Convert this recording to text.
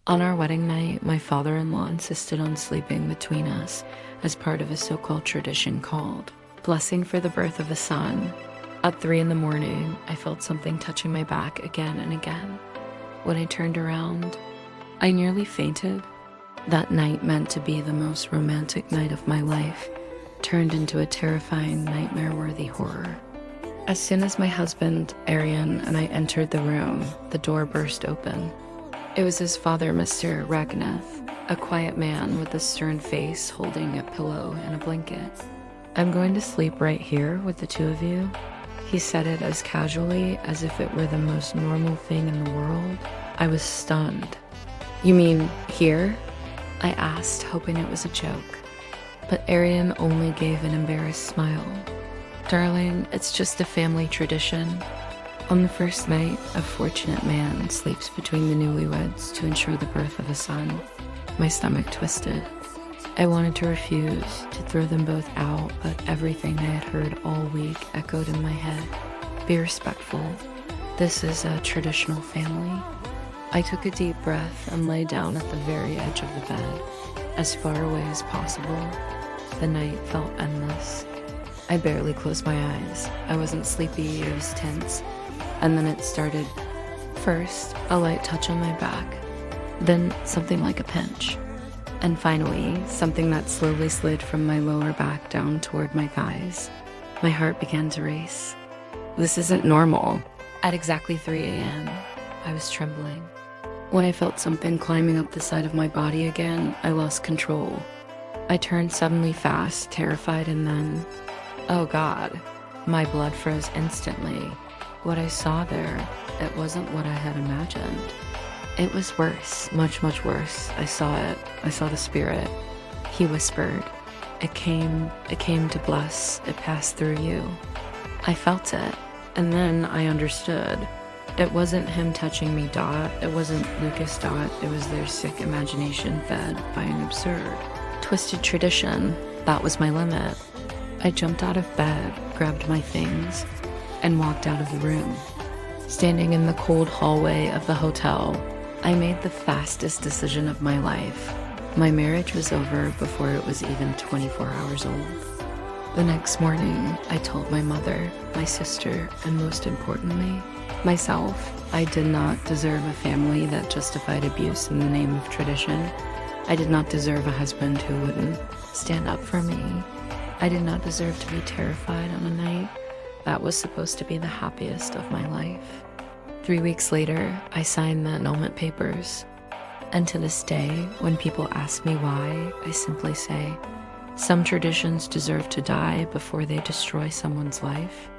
On our wedding night, my father-in-law insisted on sleeping between us as part of a so-called tradition called blessing for the birth of a son. At 3 in the morning, I felt something touching my back again and again. When I turned around, I nearly fainted. That night meant to be the most romantic night of my life, turned into a terrifying nightmare-worthy horror. As soon as my husband, Arian, and I entered the room, the door burst open. It was his father, Mr. Ragneth, a quiet man with a stern face holding a pillow and a blanket. "I'm going to sleep right here with the two of you." He said it as casually as if it were the most normal thing in the world. I was stunned. "You mean here?" I asked, hoping it was a joke. But Arian only gave an embarrassed smile. "Darling, it's just a family tradition. On the first night, a fortunate man sleeps between the newlyweds to ensure the birth of a son." My stomach twisted. I wanted to refuse, to throw them both out, but everything I had heard all week echoed in my head. "Be respectful. This is a traditional family." I took a deep breath and lay down at the very edge of the bed, as far away as possible. The night felt endless. I barely closed my eyes. I wasn't sleepy, I was tense. And then it started. First, a light touch on my back, then something like a pinch, and finally, something that slowly slid from my lower back down toward my thighs. My heart began to race. This isn't normal. At exactly 3 a.m., I was trembling. When I felt something climbing up the side of my body again, I lost control. I turned suddenly fast, terrified, and then, oh God, my blood froze instantly. What I saw there, it wasn't what I had imagined. It was worse, much, much worse. I saw it. I saw the spirit. He whispered, It came to bless. It passed through you." I felt it, and then I understood. It wasn't him touching me, Dot. It wasn't Lucas, Dot. It was their sick imagination fed by an absurd, twisted tradition. That was my limit. I jumped out of bed, grabbed my things, and walked out of the room. Standing in the cold hallway of the hotel, I made the fastest decision of my life. My marriage was over before it was even 24 hours old. The next morning, I told my mother, my sister, and most importantly, myself, I did not deserve a family that justified abuse in the name of tradition. I did not deserve a husband who wouldn't stand up for me. I did not deserve to be terrified on a night that was supposed to be the happiest of my life. 3 weeks later, I signed the annulment papers. And to this day, when people ask me why, I simply say, some traditions deserve to die before they destroy someone's life.